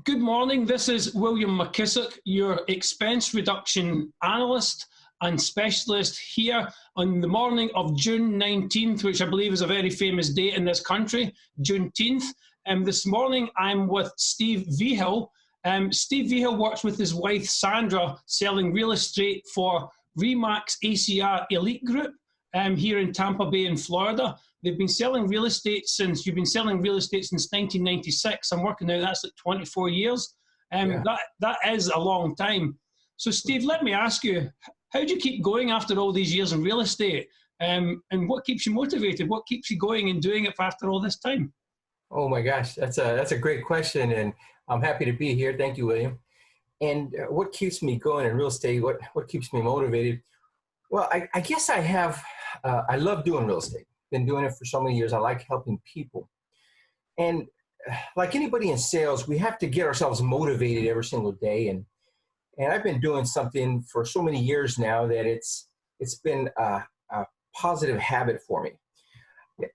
Good morning. This is William McKissock, your expense reduction analyst and specialist here on the morning of June 19th, which I believe is a very famous date in this country, Juneteenth. This morning I'm with Steve Vigil. Steve Vigil works with his wife Sandra selling real estate for RE/MAX ACR Elite Group here in Tampa Bay in Florida. They've been selling real estate since, you've been selling real estate since 1996. I'm working out, that's like 24 years. That is a long time. So Steve, let me ask you, how do you keep going after all these years in real estate? And what keeps you motivated? What keeps you going and doing it after all this time? Oh my gosh, that's a great question, and I'm happy to be here. Thank you, William. And what keeps me going in real estate? What keeps me motivated? Well, I guess I love doing real estate. Been doing it for so many years. I like helping people. And like anybody in sales, we have to get ourselves motivated every single day. And I've been doing something for so many years now that it's been a positive habit for me.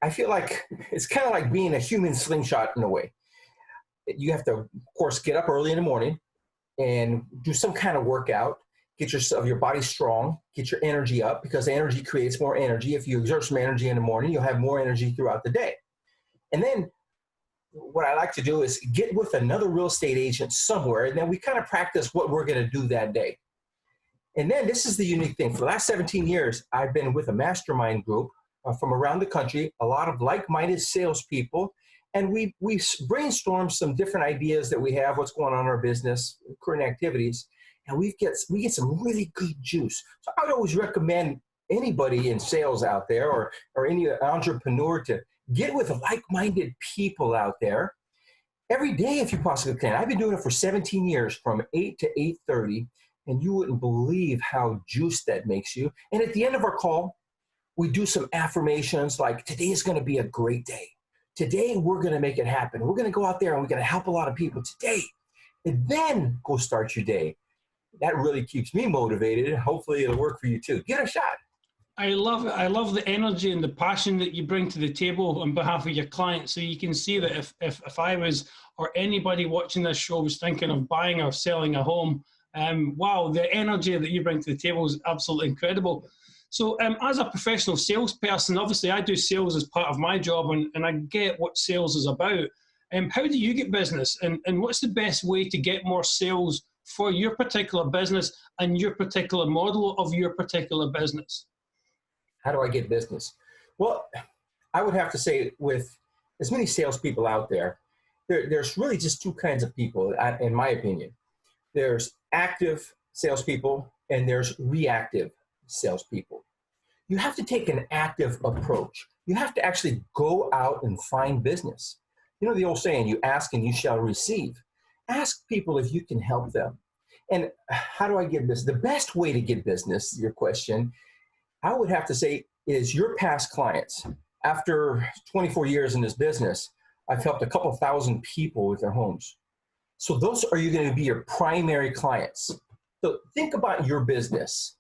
I feel like it's kind of like being a human slingshot in a way. You have to, of course, get up early in the morning and do some kind of workout. Get your body strong, get your energy up, because energy creates more energy. If you exert some energy in the morning, you'll have more energy throughout the day. And then what I like to do is get with another real estate agent somewhere, and then we kind of practice what we're going to do that day. And then this is the unique thing. For the last 17 years, I've been with a mastermind group from around the country, a lot of like-minded salespeople, and we brainstorm some different ideas that we have, what's going on in our business, current activities. And we get some really good juice. So I would always recommend anybody in sales out there or any entrepreneur to get with like-minded people out there every day if you possibly can. I've been doing it for 17 years from 8 to 8:30, and you wouldn't believe how juiced that makes you. And at the end of our call, we do some affirmations like, today is going to be a great day. Today we're going to make it happen. We're going to go out there and we're going to help a lot of people today. And then go start your day. That really keeps me motivated, and hopefully it'll work for you too. Get a shot. I love it. I love the energy and the passion that you bring to the table on behalf of your clients. So you can see that if I was, or anybody watching this show was thinking of buying or selling a home, wow, the energy that you bring to the table is absolutely incredible. So as a professional salesperson, obviously I do sales as part of my job, and I get what sales is about. How do you get business, and what's the best way to get more sales for your particular business and your particular model of your particular business? How do I get business? Well, I would have to say, with as many salespeople out there, there's really just two kinds of people, in my opinion. There's active salespeople and there's reactive salespeople. You have to take an active approach. You have to actually go out and find business. You know the old saying, you ask and you shall receive. Ask people if you can help them. And how do I get business? The best way to get business, your question, I would have to say, is your past clients. After 24 years in this business, I've helped a couple thousand people with their homes. So those are you going to be your primary clients. So think about your business.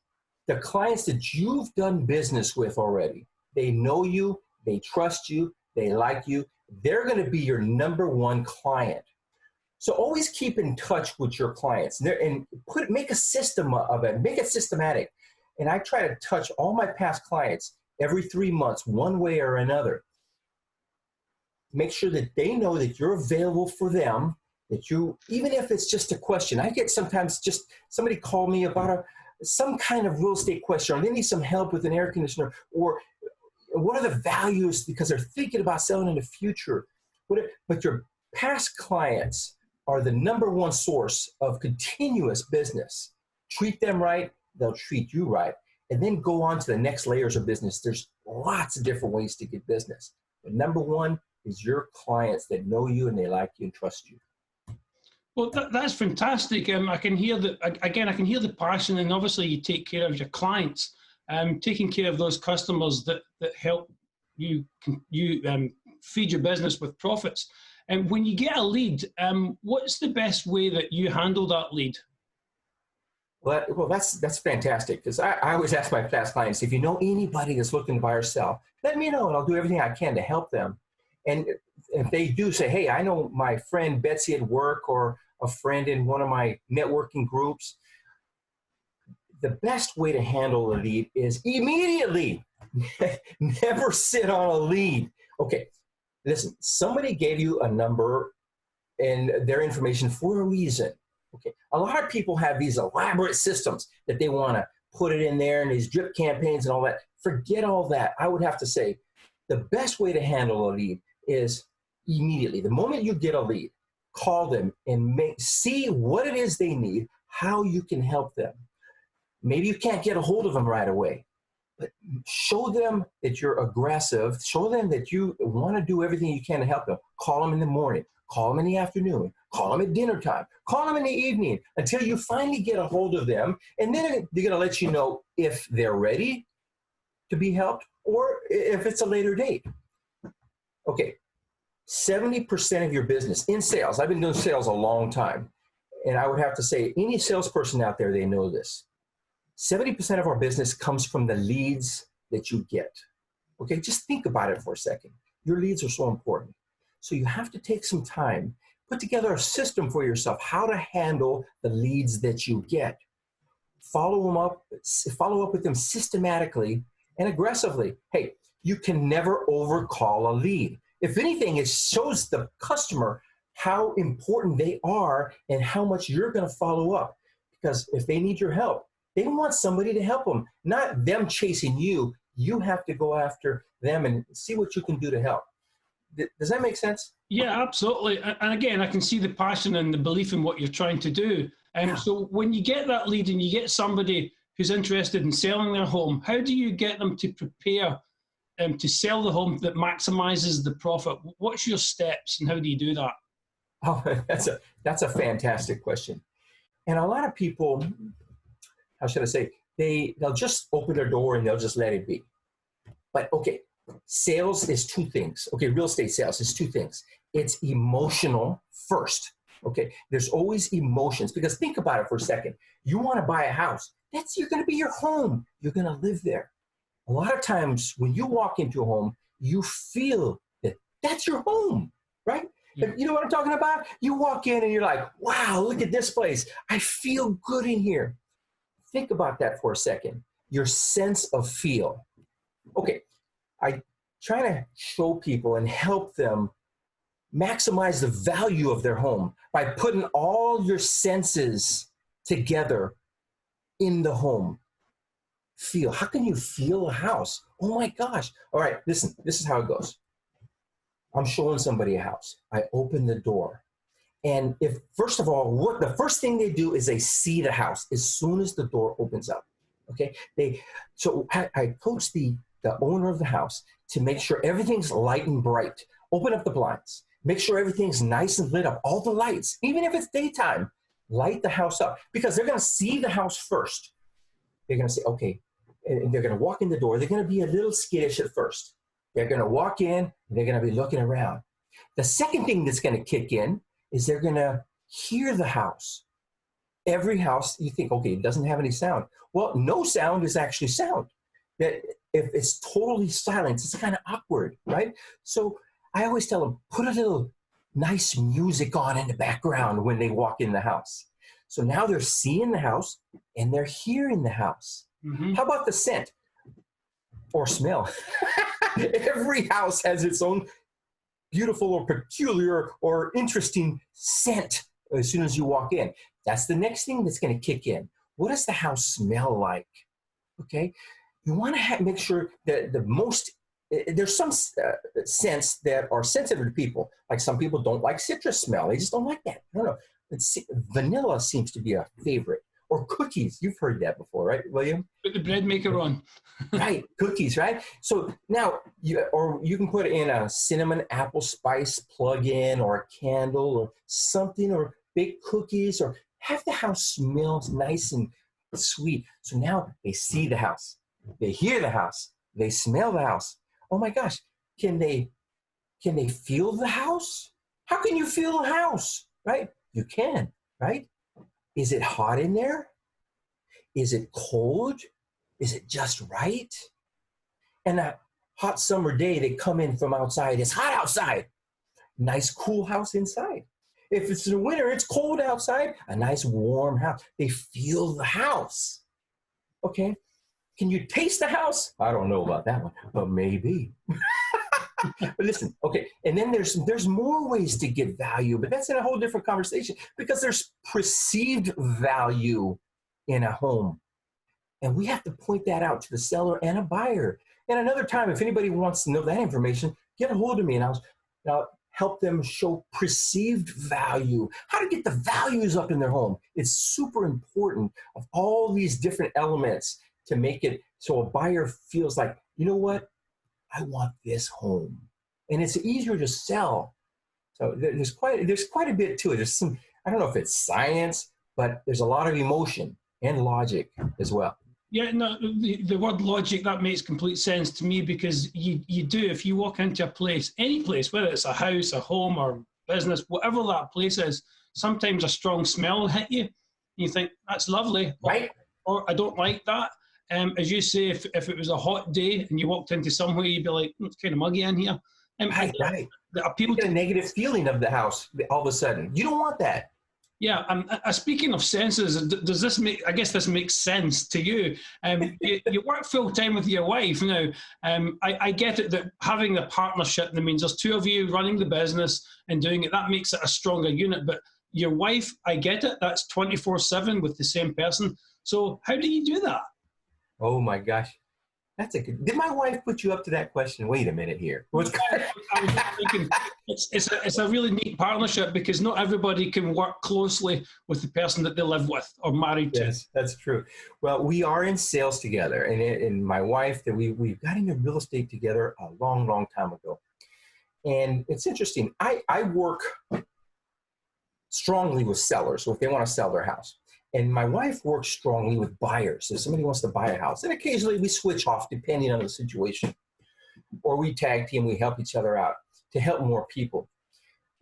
The clients that you've done business with already, they know you, they trust you, they like you. They're going to be your number one client. So always keep in touch with your clients and make a system of it, make it systematic. And I try to touch all my past clients every 3 months, one way or another. Make sure that they know that you're available for them, that you, even if it's just a question. I get sometimes just somebody call me about some kind of real estate question, or they need some help with an air conditioner, or what are the values because they're thinking about selling in the future. But your past clients are the number one source of continuous business. Treat them right, they'll treat you right. And then go on to the next layers of business. There's lots of different ways to get business. But number one is your clients that know you and they like you and trust you. Well, that's fantastic. I can hear I can hear the passion, and obviously you take care of your clients, taking care of those customers that help you feed your business with profits. And when you get a lead, what's the best way that you handle that lead? Well, that's fantastic, because I always ask my past clients, if you know anybody that's looking to buy or sell, let me know, and I'll do everything I can to help them. And if they do say, hey, I know my friend Betsy at work, or a friend in one of my networking groups. The best way to handle a lead is immediately. Never sit on a lead. Okay, listen, somebody gave you a number and their information for a reason. Okay, a lot of people have these elaborate systems that they want to put it in there and these drip campaigns and all that. Forget all that. I would have to say the best way to handle a lead is immediately. The moment you get a lead, call them and see what it is they need, how you can help them. Maybe you can't get a hold of them right away, but show them that you're aggressive. Show them that you want to do everything you can to help them. Call them in the morning. Call them in the afternoon. Call them at dinner time. Call them in the evening until you finally get a hold of them. And then they're going to let you know if they're ready to be helped or if it's a later date. Okay, 70% of your business in sales. I've been doing sales a long time. And I would have to say, any salesperson out there, they know this. 70% of our business comes from the leads that you get. Okay, just think about it for a second. Your leads are so important. So you have to take some time, put together a system for yourself, how to handle the leads that you get. Follow up with them systematically and aggressively. Hey, you can never overcall a lead. If anything, it shows the customer how important they are and how much you're going to follow up. Because if they need your help, they want somebody to help them, not them chasing you. You have to go after them and see what you can do to help. Does that make sense? Yeah, absolutely. And again, I can see the passion and the belief in what you're trying to do. And so when you get that lead and you get somebody who's interested in selling their home, how do you get them to prepare to sell the home that maximizes the profit? What's your steps and how do you do that? Oh, that's a fantastic question. And a lot of people, how should I say, they'll just open their door and they'll just let it be. But okay, sales is two things. Okay, real estate sales is two things. It's emotional first. Okay, there's always emotions because think about it for a second. You want to buy a house. You're going to be your home. You're going to live there. A lot of times when you walk into a home, you feel that that's your home, right? Yeah. You know what I'm talking about? You walk in and you're like, wow, look at this place. I feel good in here. Think about that for a second. Your sense of feel. Okay, I try to show people and help them maximize the value of their home by putting all your senses together in the home. Feel. How can you feel a house? Oh my gosh. All right, listen, this is how it goes. I'm showing somebody a house. I open the door. And if, first of all, the first thing they do is they see the house as soon as the door opens up. Okay? So I coach the owner of the house to make sure everything's light and bright. Open up the blinds. Make sure everything's nice and lit up. All the lights, even if it's daytime, light the house up because they're going to see the house first. They're going to say, okay, and they're going to walk in the door. They're going to be a little skittish at first. They're going to walk in, and they're going to be looking around. The second thing that's going to kick in is they're going to hear the house. Every house, you think, okay, it doesn't have any sound. Well, no sound is actually sound. That if it's totally silent, it's kind of awkward, right? So I always tell them, put a little nice music on in the background when they walk in the house. So now they're seeing the house and they're hearing the house. Mm-hmm. How about the scent or smell? Every house has its own beautiful or peculiar or interesting scent as soon as you walk in. That's the next thing that's going to kick in. What does the house smell like? Okay, you want to make sure that there's some scents that are sensitive to people. Like some people don't like citrus smell. They just don't like that. No. Vanilla seems to be a favorite. Or cookies. You've heard that before, right, William? Put the bread maker on. Right, cookies, right? So now, you can put in a cinnamon apple spice plug-in or a candle or something, or bake cookies, or have the house smell nice and sweet. So now they see the house. They hear the house. They smell the house. Oh my gosh, can they feel the house? How can you feel a house, right? You can, right? Is it hot in there? Is it cold? Is it just right? And a hot summer day, they come in from outside. It's hot outside. Nice, cool house inside. If it's the winter, it's cold outside, a nice warm house. They feel the house. Okay. Can you taste the house? I don't know about that one, but maybe. But listen, okay. And then there's more ways to get value, but that's in a whole different conversation because there's perceived value in a home. And we have to point that out to the seller and a buyer. And another time, if anybody wants to know that information, get a hold of me and I'll help them show perceived value, how to get the values up in their home. It's super important of all these different elements to make it so a buyer feels like, you know what? I want this home. And it's easier to sell. So there's quite a bit to it. There's some, I don't know if it's science, but there's a lot of emotion and logic as well. Yeah, no, the word logic, that makes complete sense to me because you do, if you walk into a place, any place, whether it's a house, a home or business, whatever that place is, sometimes a strong smell will hit you. You think, that's lovely. Right. Or I don't like that. As you say, if it was a hot day and you walked into somewhere, you'd be like, it's kind of muggy in here. Right. People get a negative feeling of the house all of a sudden. You don't want that. Yeah. Speaking of senses, does this make? I guess this makes sense to you. You work full time with your wife now. I get it that having the partnership, that means there's two of you running the business and doing it. That makes it a stronger unit. But your wife, I get it. That's 24/7 with the same person. So how do you do that? Oh my gosh. Did my wife put you up to that question? Wait a minute here. I was thinking, it's a really neat partnership because not everybody can work closely with the person that they live with or married to. Yes, that's true. Well, we are in sales together, and my wife, that we got into real estate together a long, long time ago. And it's interesting. I work strongly with sellers, so if they want to sell their house. And my wife works strongly with buyers. If somebody wants to buy a house, and occasionally we switch off depending on the situation, or we tag team, we help each other out to help more people.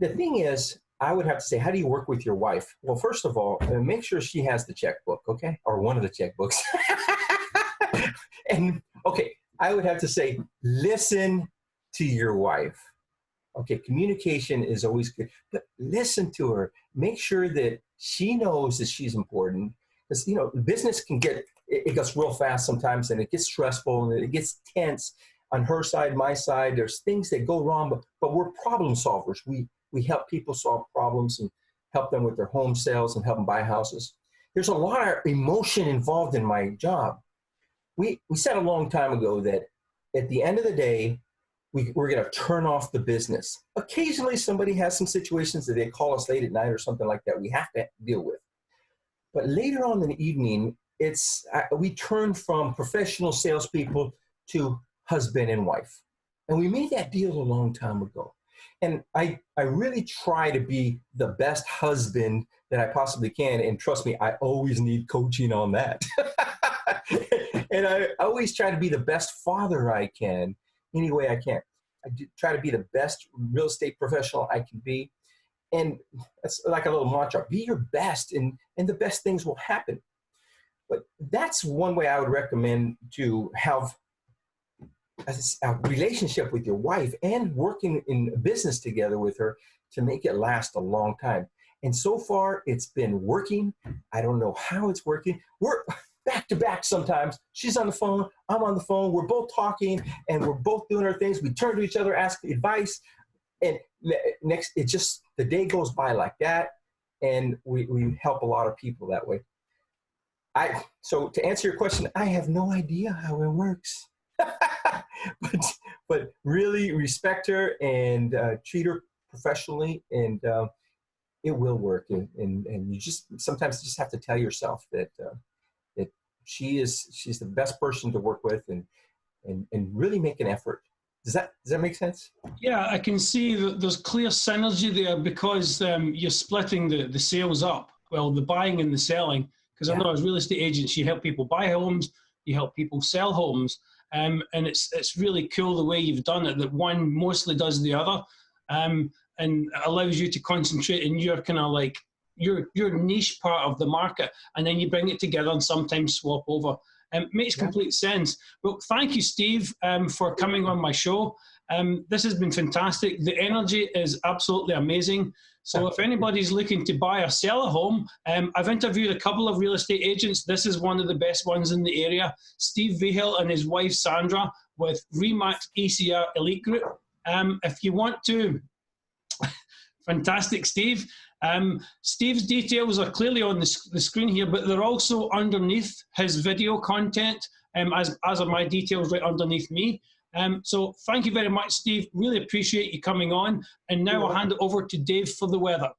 The thing is, I would have to say, how do you work with your wife? Well, first of all, make sure she has the checkbook, okay? Or one of the checkbooks. And okay, I would have to say, listen to your wife. Okay, communication is always good, but listen to her. Make sure that she knows that she's important, because business it gets real fast sometimes, and it gets stressful and it gets tense on her side, my side. There's things that go wrong, but we're problem solvers. We help people solve problems and help them with their home sales and help them buy houses. There's a lot of emotion involved in my job. We said a long time ago that at the end of the day, we're going to turn off the business. Occasionally, somebody has some situations that they call us late at night or something like that we have to deal with. But later on in the evening, we turn from professional salespeople to husband and wife. And we made that deal a long time ago. And I really try to be the best husband that I possibly can. And trust me, I always need coaching on that. And I always try to be the best father I can, any way I can. I try to be the best real estate professional I can be. And that's like a little mantra, be your best and the best things will happen. But that's one way I would recommend to have a relationship with your wife and working in business together with her to make it last a long time. And so far it's been working. I don't know how it's working. We're back to back sometimes. She's on the phone, I'm on the phone. We're both talking and we're both doing our things. We turn to each other, ask advice. And next, the day goes by like that. And we help a lot of people that way. So to answer your question, I have no idea how it works. but really respect her and treat her professionally, and it will work. And you sometimes just have to tell yourself that she's the best person to work with, and really make an effort. Does that make sense? Yeah, I can see that there's clear synergy there because you're splitting the sales up. Well, the buying and the selling. Because I know as real estate agents, you help people buy homes, you help people sell homes, and it's really cool the way you've done it. That one mostly does the other, and allows you to concentrate in your kind of like your niche part of the market, and then you bring it together and sometimes swap over. Makes complete sense. Well, thank you, Steve, for coming on my show. This has been fantastic. The energy is absolutely amazing. So if anybody's looking to buy or sell a home, I've interviewed a couple of real estate agents. This is one of the best ones in the area. Steve Vigil and his wife Sandra with RE/MAX ACR Elite Group. If you want to, fantastic, Steve. Steve's details are clearly on the screen here, but they're also underneath his video content, as are my details right underneath me. So thank you very much, Steve. Really appreciate you coming on. And now I'll hand it over to Dave for the weather.